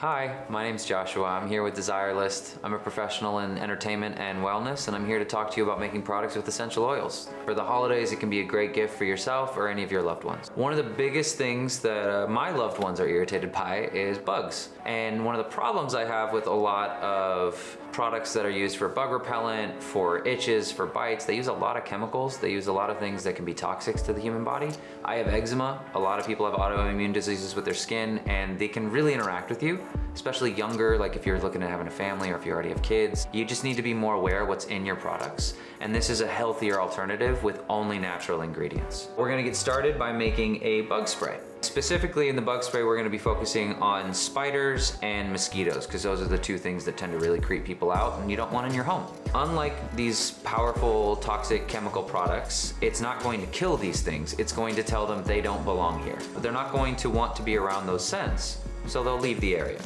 Hi, my name's Joshua. I'm here with DesireList. I'm a professional in entertainment and wellness, and I'm here to talk to you about making products with essential oils. For the holidays, it can be a great gift for yourself or any of your loved ones. One of the biggest things that my loved ones are irritated by is bugs. And one of the problems I have with a lot of products that are used for bug repellent, for itches, for bites, they use a lot of chemicals. They use a lot of things that can be toxic to the human body. I have eczema. A lot of people have autoimmune diseases with their skin, and they can really interact with you, especially younger, like if you're looking at having a family or if you already have kids. You just need to be more aware of what's in your products. And this is a healthier alternative with only natural ingredients. We're gonna get started by making a bug spray. Specifically in the bug spray, we're gonna be focusing on spiders and mosquitoes, because those are the two things that tend to really creep people out and you don't want in your home. Unlike these powerful toxic chemical products, it's not going to kill these things. It's going to tell them they don't belong here. But they're not going to want to be around those scents, so they'll leave the area.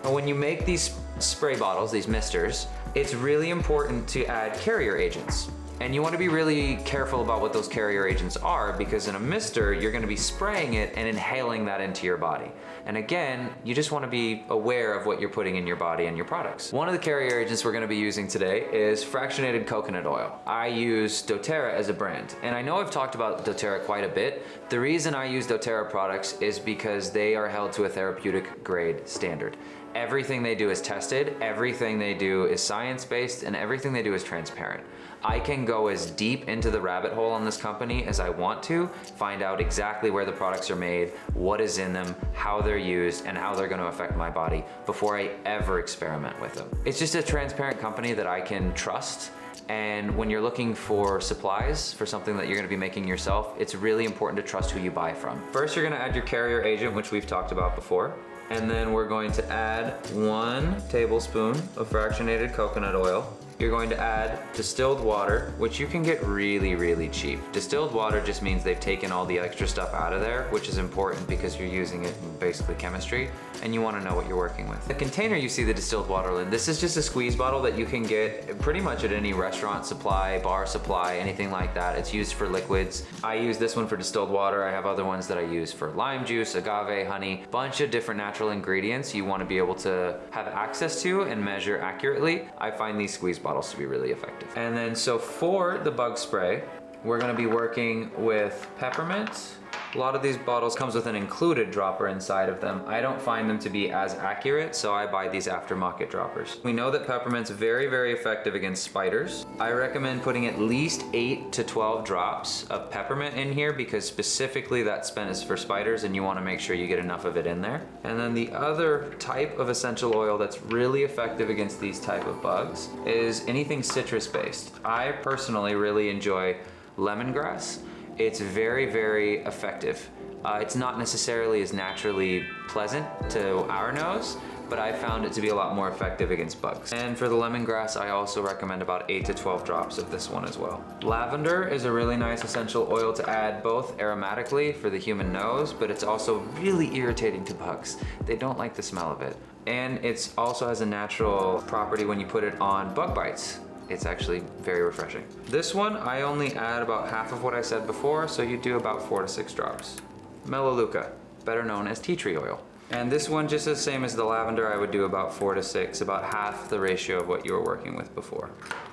But when you make these spray bottles, these misters, it's really important to add carrier agents. And you want to be really careful about what those carrier agents are, because in a mister, you're going to be spraying it and inhaling that into your body. And again, you just want to be aware of what you're putting in your body and your products. One of the carrier agents we're going to be using today is fractionated coconut oil. I use doTERRA as a brand, and I know I've talked about doTERRA quite a bit. The reason I use doTERRA products is because they are held to a therapeutic grade standard. Everything they do is tested, everything they do is science-based, and everything they do is transparent. I can go as deep into the rabbit hole on this company as I want to, find out exactly where the products are made, what is in them, how they're used, and how they're gonna affect my body before I ever experiment with them. It's just a transparent company that I can trust. And when you're looking for supplies for something that you're gonna be making yourself, it's really important to trust who you buy from. First, you're gonna add your carrier agent, which we've talked about before. And then we're going to add 1 tablespoon of fractionated coconut oil. You're going to add distilled water, which you can get really, really cheap. Distilled water just means they've taken all the extra stuff out of there, which is important because you're using it in basically chemistry, and you want to know what you're working with. The container you see the distilled water in, this is just a squeeze bottle that you can get pretty much at any restaurant supply, bar supply, anything like that. It's used for liquids. I use this one for distilled water. I have other ones that I use for lime juice, agave, honey, bunch of different natural ingredients you want to be able to have access to and measure accurately. I find these squeeze bottles to be really effective. And then so for the bug spray, we're gonna be working with peppermint. A lot of these bottles comes with an included dropper inside of them. I don't find them to be as accurate, so I buy these aftermarket droppers. We know that peppermint's very, very effective against spiders. I recommend putting at least 8 to 12 drops of peppermint in here, because specifically that spent is for spiders and you wanna make sure you get enough of it in there. And then the other type of essential oil that's really effective against these type of bugs is anything citrus based. I personally really enjoy lemongrass. It's very, very effective. It's not necessarily as naturally pleasant to our nose, but I found it to be a lot more effective against bugs. And for the lemongrass, I also recommend about 8 to 12 drops of this one as well. Lavender is a really nice essential oil to add both aromatically for the human nose, but it's also really irritating to bugs. They don't like the smell of it. And it also has a natural property when you put it on bug bites. It's actually very refreshing. This one, I only add about half of what I said before, so you do about 4 to 6 drops. Melaleuca, better known as tea tree oil. And this one, just the same as the lavender, I would do about 4 to 6, about half the ratio of what you were working with before.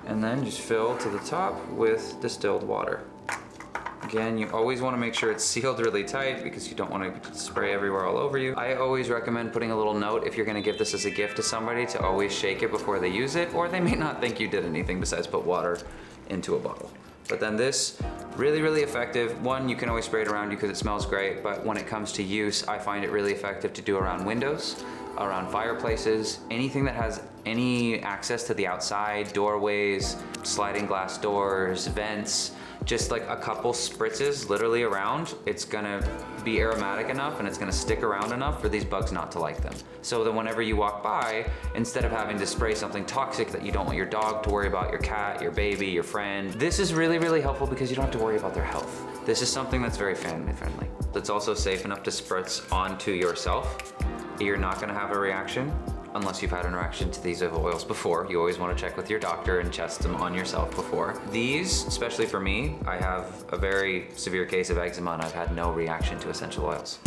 And then just fill to the top with distilled water. Again, you always want to make sure it's sealed really tight because you don't want to spray everywhere all over you. I always recommend putting a little note if you're going to give this as a gift to somebody to always shake it before they use it, or they may not think you did anything besides put water into a bottle. But then this, really, really effective. One, you can always spray it around you because it smells great, but when it comes to use, I find it really effective to do around windows, around fireplaces, anything that has any access to the outside, doorways, sliding glass doors, vents. Just like a couple spritzes literally around, it's gonna be aromatic enough and it's gonna stick around enough for these bugs not to like them. So that whenever you walk by, instead of having to spray something toxic that you don't want your dog to worry about, your cat, your baby, your friend, this is really, really helpful because you don't have to worry about their health. This is something that's very family friendly. That's also safe enough to spritz onto yourself. You're not gonna have a reaction unless you've had interaction to these oils before. You always want to check with your doctor and test them on yourself before. These, especially for me, I have a very severe case of eczema and I've had no reaction to essential oils.